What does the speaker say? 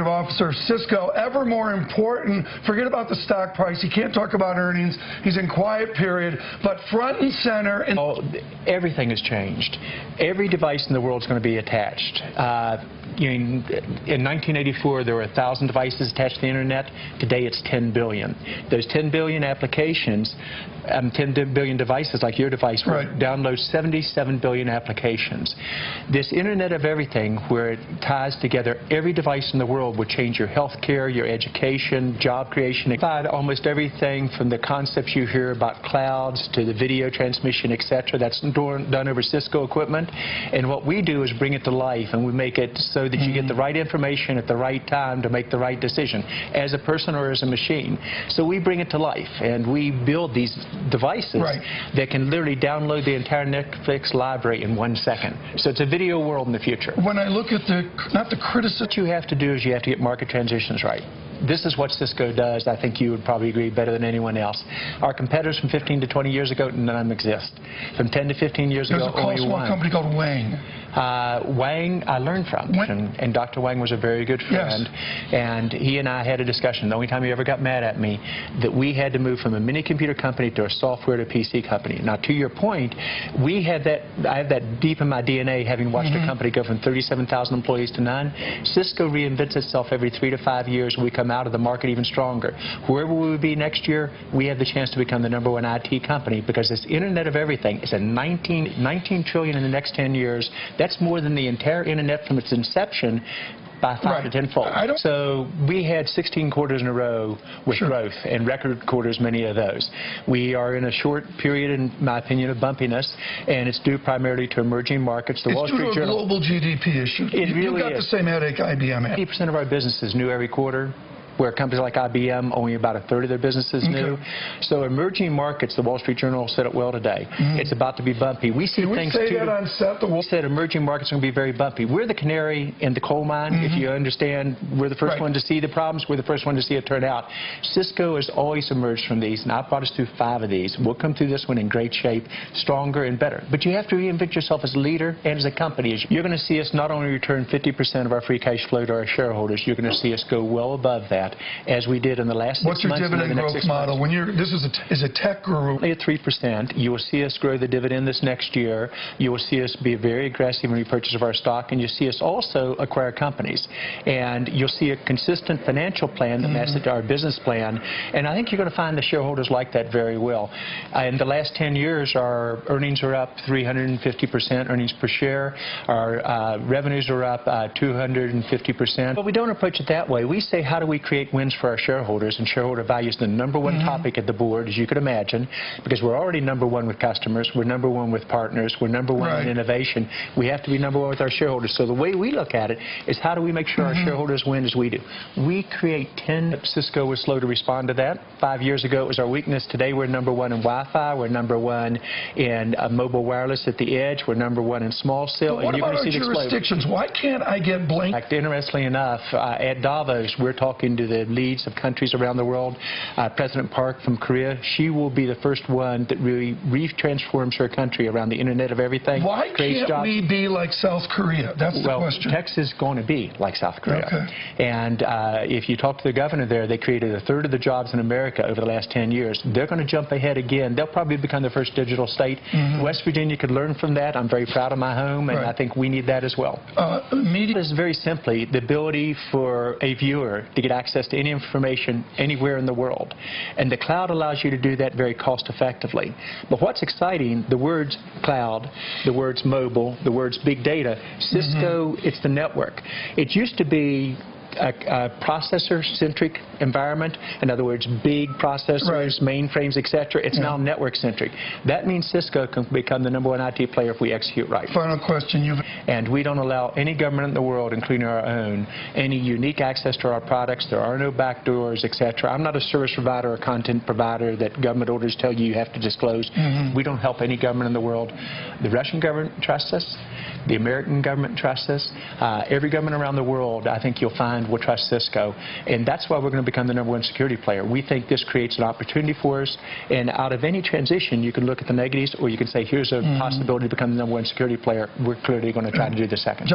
Officer of Cisco, ever more important. Forget about the stock price. He can't talk about earnings. He's in quiet period, but front and center. Everything has changed. Every device in the world is going to be attached. In 1984, there were 1,000 devices attached to the internet. Today, it's 10 billion. Those 10 billion applications, 10 billion devices like your device, will download 77 billion applications. This Internet of Everything, where it ties together every device in the world, will change your health care, your education, job creation. Almost everything from the concepts you hear about clouds to the video transmission, etc. That's done over Cisco equipment. And what we do is bring it to life, and we make it so that you get the right information at the right time to make the right decision, as a person or as a machine. So we bring it to life, and we build these devices that can literally download the entire Netflix library in 1 second. So it's a video world in the future. When I look at not the criticism, what you have to do is you have to get market transitions right. This is what Cisco does. I think you would probably agree better than anyone else. Our competitors from 15 to 20 years ago, none of them exist. From 10 to 15 years ago, only one. There's a small company called Wang. Wang, I learned from, and Dr. Wang was a very good friend, and he and I had a discussion. The only time he ever got mad at me, that we had to move from a mini computer company to a software to PC company. Now, to your point, we had that. I have that deep in my DNA, having watched a company go from 37,000 employees to none. Cisco reinvents itself every 3 to 5 years. We come out of the market even stronger. Wherever we will be next year, we have the chance to become the #1 IT company, because this Internet of Everything is a 19 trillion in the next 10 years. That's more than the entire Internet from its inception by 5 to 10-fold. So we had 16 quarters in a row with growth, and record quarters, many of those. We are in a short period, in my opinion, of bumpiness, and it's due primarily to emerging markets. The Wall Street Journal. Global GDP issue. You've got the same headache IBM had. 80% of our business is new every quarter, where companies like IBM, only about 1/3 of their business is new. So emerging markets, the Wall Street Journal said it well today. It's about to be bumpy. We see things too. We said emerging markets are going to be very bumpy. We're the canary in the coal mine. If you understand, we're the first one to see the problems. We're the first one to see it turn out. Cisco has always emerged from these, and I've brought us through 5 of these. We'll come through this one in great shape, stronger and better. But you have to reinvent yourself as a leader and as a company. You're going to see us not only return 50% of our free cash flow to our shareholders, you're going to see us go well above that, as we did in the last 6 months. What's your dividend growth model? When this is a tech guru. At 3%, you will see us grow the dividend this next year. You will see us be very aggressive in repurchase of our stock, and you'll see us also acquire companies. And you'll see a consistent financial plan that matches our business plan. And I think you're going to find the shareholders like that very well. In the last 10 years, our earnings are up 350%, earnings per share. Our revenues are up 250%. But we don't approach it that way. We say, how do we create wins for our shareholders? And shareholder value is the #1 topic at the board, as you could imagine, because we're already #1 with customers, we're #1 with partners, we're #1 in innovation. We have to be #1 with our shareholders. So the way we look at it is, how do we make sure our shareholders win as we do? We create 10. Cisco was slow to respond to that. 5 years ago, it was our weakness. Today, we're #1 in Wi-Fi, we're #1 in mobile wireless at the edge, we're #1 in small cell. What about our jurisdictions? Why can't I get blank? Interestingly enough, at Davos, we're talking to the leads of countries around the world. President Park from Korea, she will be the first one that really transforms her country around the Internet of Everything. Why can't we be like South Korea? That's the question. Texas is going to be like South Korea. And if you talk to the governor there, they created 1/3 of the jobs in America over the last 10 years. They're going to jump ahead again. They'll probably become the first digital state. West Virginia could learn from that. I'm very proud of my home, and I think we need that as well. Media is very simply the ability for a viewer to get access to any information anywhere in the world. And the cloud allows you to do that very cost effectively. But what's exciting, the words cloud, the words mobile, the words big data, Cisco, it's the network. It used to be a processor-centric environment. In other words, big processors, mainframes, etc. It's now network-centric. That means Cisco can become the #1 IT player if we execute right. Final question. And we don't allow any government in the world, including our own, any unique access to our products. There are no backdoors, etc. I'm not a service provider or content provider that government orders tell you have to disclose. We don't help any government in the world. The Russian government trusts us. The American government trusts us. Every government around the world, I think you'll find, will trust Cisco. And that's why we're going to become the #1 security player. We think this creates an opportunity for us. And out of any transition, you can look at the negatives, or you can say, here's a possibility to become the #1 security player. We're clearly going to try to do the second.